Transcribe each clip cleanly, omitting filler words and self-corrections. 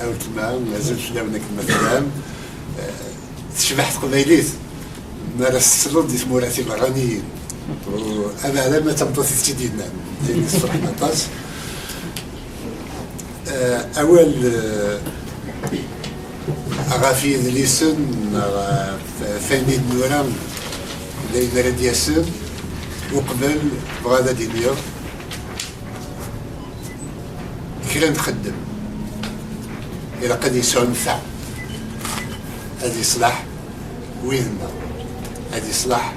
أوتما مازال شلاونك مثلا تشبح تقبيليت مارس السلوط ديال مراتي برانيين وأنا على ما تمطوطي تيدينا يعني صفحنا طاس أول أغافي ليسن فاينيد نوران لين رادياسن وقبل بغادا دينيا كرا نخدم إلا قد يسوى نفع هذا يصلح ويدنا هذا يصلح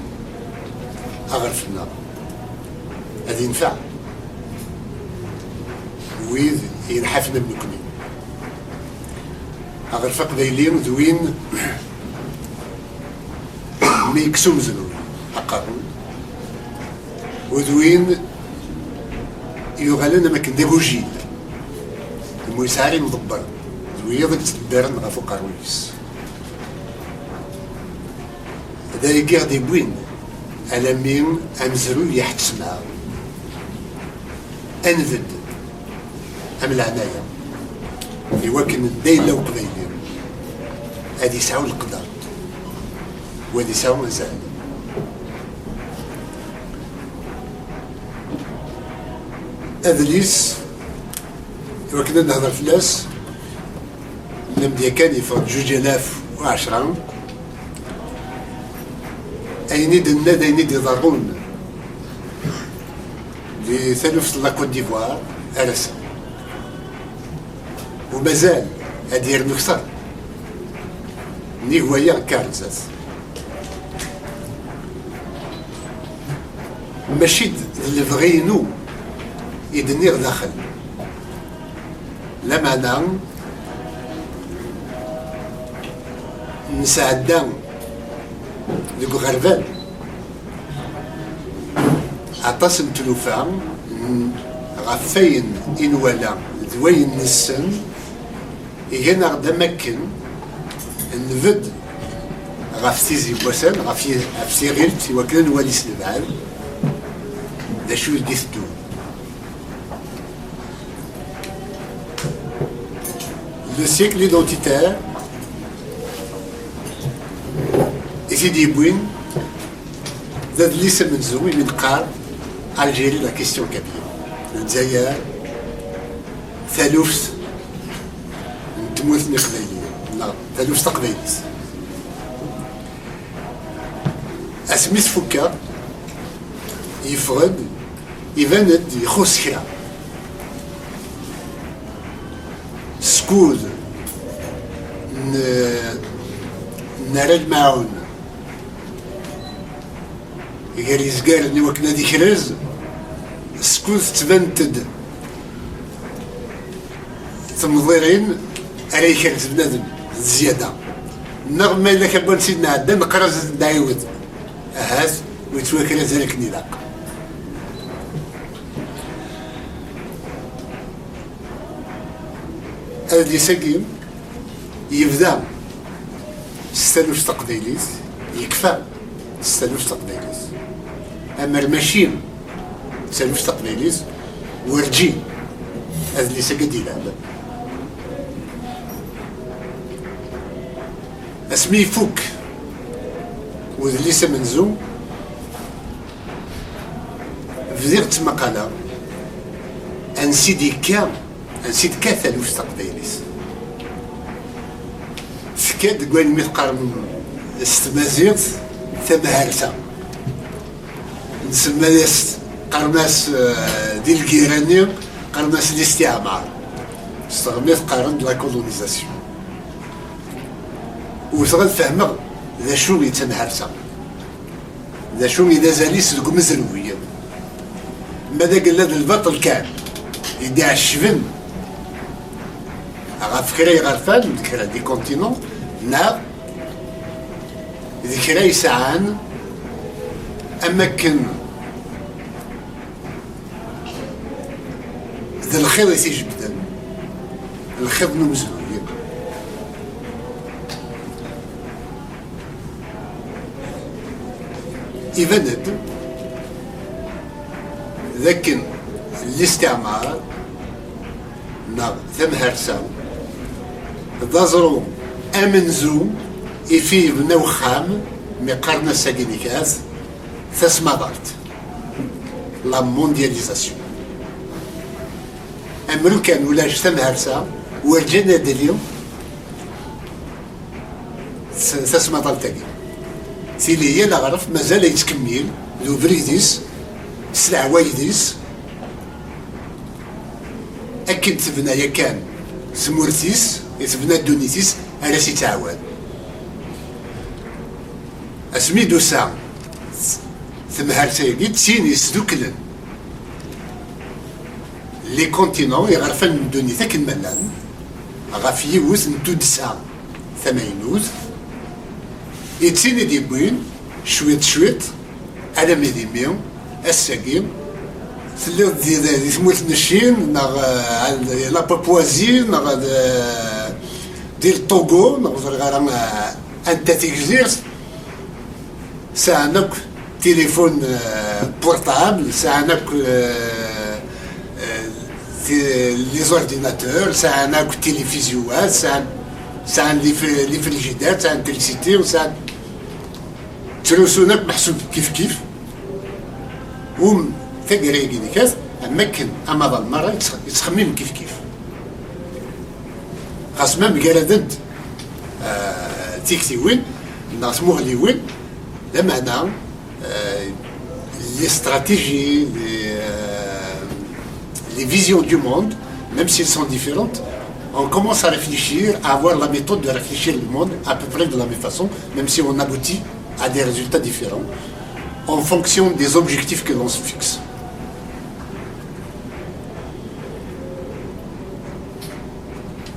أغرفنا هذا ينفع ويد ينحفنا بنكني أغرف قبيلين ذوين ميكسوم زنون أقارون وذوين يغالنا مكن ديبوجيل الميساري مضبر ويضك تدبرن غفو قارويس ذلك غادي بوين على مين أمزرو يحتسمع أنفد أم العناية يوكن الديلة وقبيلين هادي يسعو القدر وهادي يسعو مزال أذليس يوكن نهضر فلاس نبدا كان يفرض 2010 أينيد الناد أينيد يضرون لثلث لا كوت ديفوار أرسا ومازال هادي يرمي كثر نيغوايا كارزاز ماشي اللي بغينو يدنيغ داخل لا معنى نساعدا ديك غربان عطاس نتلوفا غفاين إنوالا ذوين السن إيجانا غدا مكن نفد غف تيزي بوسان غف سيغيل تيوكلن والي سلبعال دا شو يديثدو le siècle identitaire سيدي بوين ذات ليس من زوي من قال الجيري لا كيستيون كبيرة الجزائر ثالوث تموت قبيلية لا ثالوث تقبيليت اسميت فكا يفرد يفند يخص كرا سكود نرد معاون قال يزقال اني وكنا دي كراز سكوت تبنتد تمضيرين على كرز بنادم زياده نغم ما الا كان سيدنا عدنا نقرز دايود هات ويتواكل ذلك نلاق هذا ساقيم يبدا ستالوش تقبيليت يكفى ستالوش تقبيليت اما الماشين ستالوش تقبيليت ورجي هذا اللي ساقد يلعب اسمي فوك وذ اللي سمنزو فديرت مقالة انسيدي كام انسيد كاثالوش تقبيليت فكاد قوان ميتقارن استمازيغ ثمهارسا نسمى ديست قرناس ديال الكيراني قرناس الاستعمار استغميت قارن لا كولونيزاسيون وتغاد فهمه ذا شو يتنهرسا ذا شو إذا زاليس ذوك مزروية ماذا قال هذا البطل كان يدي الشبن غافكري غرفان ذكرى دي كونتينون ذكرى يسعان أماكن ذا الخير يتجبدا الخير نمزروية يبند ذاك الاستعمار ثم هرساو ضازرو امنزو يفي بناو خام مقارنة ساكينيكاز ثسما دارت لا موندياليزاسيون امريكان ولا ثم هرسا ورجعنا دليل ثسما دارت سيلي هي لا غرف مازال يتكمل ذو فريديس سلع وايديس أكد تبنى يكان سمورتيس يتبنى دونيتيس على سي تعاون اسميدو سا ثمهار تايقي تسيني سدوكلن لي كونتينون يغرفن دونيتا كنملان غاف يوز نتو دسا ثماينوز يتسيني دي بوين شويت على ميديميو الساقيم تلي دي ثمورت نشين لا بابوازي ديال الطوغو غير انت تيكزيرس ساعنك تليفون بورتابل ساعنك لي زورديناتور ساعنك تلفزيونات ساعن لي فريجيدات ساعن تريسيتي وساعن تروسونك محسوب كيف تقري كاس اماكن اما المرة يتخمم كيف خاص ما مقالدد تيكتي وين ناس مغلي وين لا معنى لي استراتيجي les visions du monde, même s'ils sont différentes, on commence à réfléchir, à avoir la méthode de réfléchir le monde à peu près de la même façon, même si on aboutit à des résultats différents, en fonction des objectifs que l'on se fixe.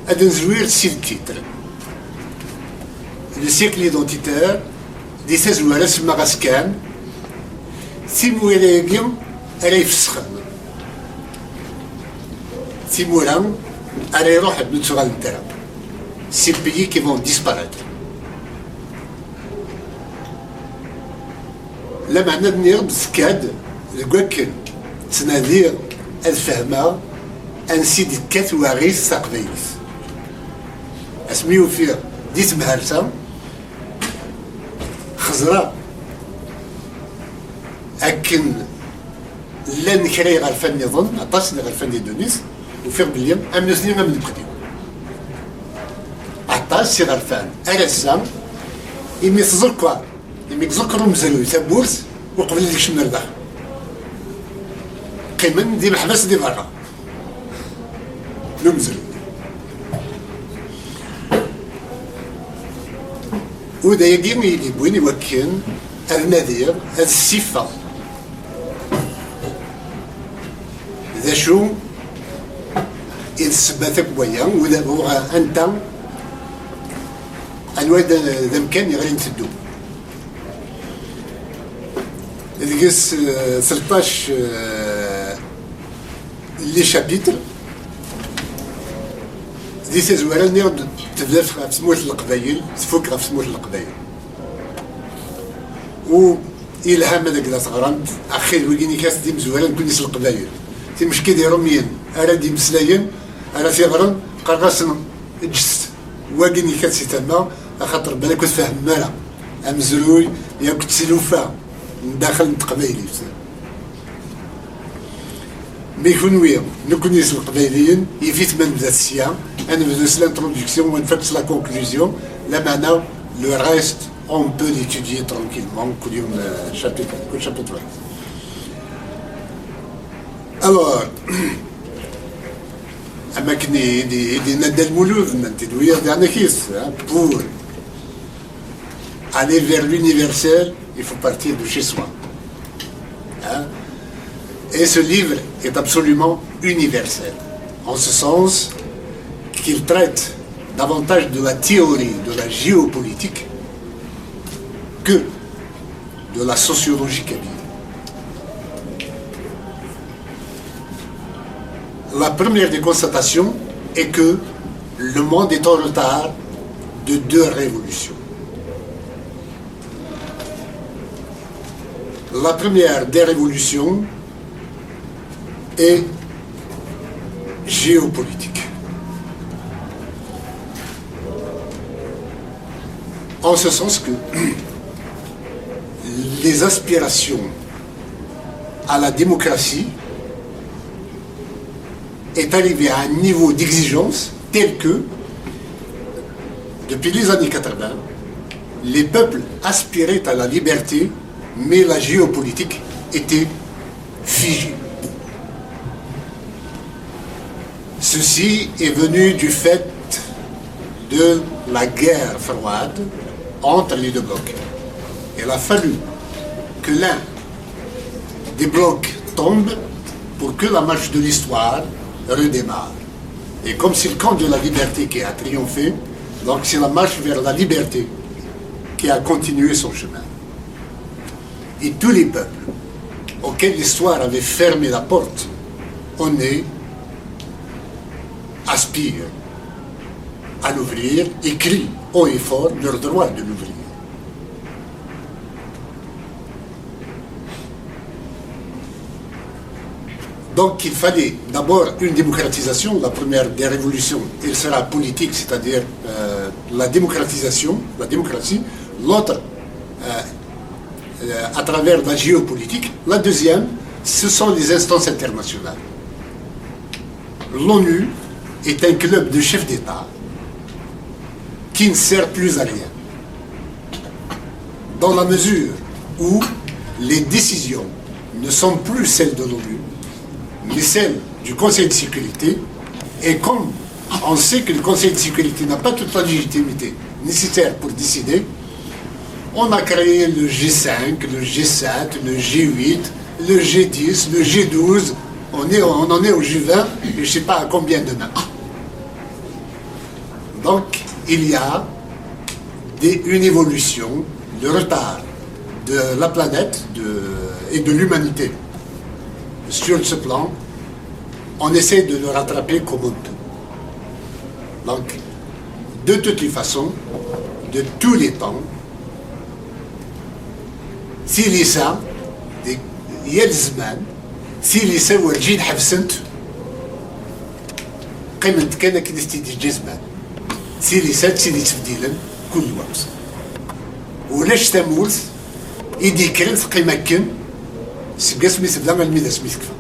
Adenzouir, c'est le titre. Le siècle identitaire, des 16 ouaras maraskan, si mouélégion, elle est fskhane. Timouran, allez roh de sur le terrain. Ces pays qui vont disparaître. لما ننير بسكاد الكوكن تنادير الفهمة انسي دكات واغيث ساقبيث اسميو فيه ديت مهرسة خزرة أكن لن كراي غرفان نظن عطاس غرفان دونيس وفيه بليم أمن سنين من القديم عطاس سي غرفان أرسام إمي تزركوا إمي تذكروا مزلوي تابورس وقبل لك شمر ده قيمن دي محبس دي برا نمزلو ودا يقيم يجيبوين يوكن النذير هذا الصفة ذا شو إذا سباتك بويا وذا هو أنت أنواع ذا مكان يغرين تدو إذا قس 13 لي شابيتر دي تزويرة نيرد تبدا في سموت القبايل تفوق في سموت القبايل و إلهام هذاك ذا تغرانت أخي الويكيني كاس دي مزويرة نكون نيس القبايل تي مش كيديرو مين أرا دي مسلاين أرا تيغرن قرقاسن جست واكيني كاس تما خاطر بالك كنت فاهم مالا أمزروي يا كنت سلوفا داخل القبايلي مي يكون ويا نكون نيس القبايليين يفيت من بدا السيا أنا بدوس l'introduction ونفكس لا conclusion لا معنى لو ريست on peut l'étudier tranquillement كل يوم شابيتر كل شابيتر واحد. Alors أما كني دي نادى المولود نتدوير دي أنا كيس pour aller vers l'universel, il faut partir de chez soi. Hein? Et ce livre est absolument universel, en ce sens qu'il traite davantage de la théorie de la géopolitique que de la sociologie kabyle. La première des constatations est que le monde est en retard de 2 révolutions. La première des révolutions est géopolitique. En ce sens que les aspirations à la démocratie est arrivée à un niveau d'exigence tel que, depuis les années 80, les peuples aspiraient à la liberté, mais la géopolitique était figée. Ceci est venu du fait de la guerre froide entre les 2 blocs. Il a fallu que l'un des blocs tombe pour que la marche de l'histoire redémarre. Et comme c'est le camp de la liberté qui a triomphé, donc c'est la marche vers la liberté qui a continué son chemin. Et tous les peuples auxquels l'histoire avait fermé la porte, on aspire à l'ouvrir et crient haut et fort leur droit de l'ouvrir. Donc il fallait d'abord une démocratisation. La première des révolutions, elle sera politique, c'est-à-dire la démocratisation, la démocratie. L'autre, à travers la géopolitique. La deuxième, ce sont les instances internationales. L'ONU est un club de chefs d'État qui ne sert plus à rien. Dans la mesure où les décisions ne sont plus celles de l'ONU, mais celles du Conseil de sécurité, et comme on sait que le Conseil de sécurité n'a pas toute la légitimité nécessaire pour décider, on a créé le G5, le G7, le G8, le G10, le G12, on en est au G20, et je ne sais pas à combien de nains. Donc, il y a une évolution, le retard de la planète et de l'humanité. Sur ce plan, on essaie de le rattraper comme on peut. Donc, de toutes les façons, de tous les temps, s'il y a الزمان سيلي سوى الجيل حبسنت قيمة كان كي تستيدي الجزمان سيلي سات سيلي تبديلا كل وقت ولاش تمولت إيدي كرنت قيمة كن سبقاس ميس بلا ما الميداس ميس كفا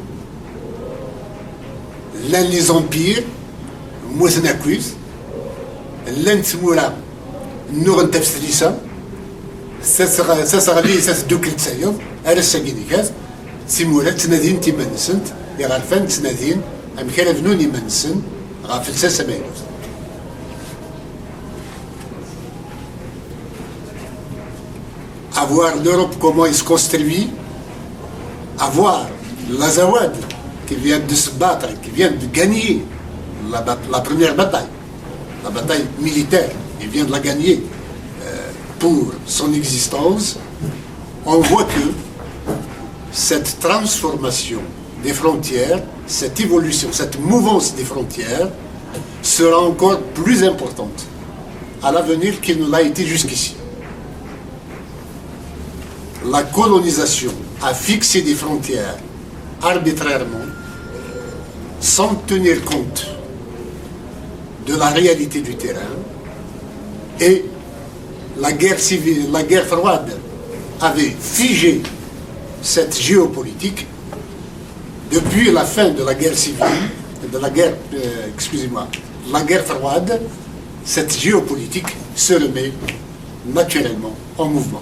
لان لي زومبير موثنا كويس لان تمورا نوغن تفسليسا ساسغلي ساسدوك لتسايض أرسا كينيكاز سيمولا تنادين تيما نسنت يغرفان تنادين أم كان بنوني ما نسن غافل ساسا مايلوز avoir l'Europe comment il se construit, avoir l'Azawad qui vient de se battre, qui vient de gagner la première bataille, la bataille militaire, il vient de la gagner pour son existence, on voit que cette transformation des frontières, cette évolution, cette mouvance des frontières sera encore plus importante à l'avenir qu'il ne l'a été jusqu'ici. La colonisation a fixé des frontières arbitrairement, sans tenir compte de la réalité du terrain, et la guerre civile, la guerre froide avait figé cette géopolitique. Depuis la fin de la guerre civile, de la guerre, la guerre froide, cette géopolitique se remet naturellement en mouvement.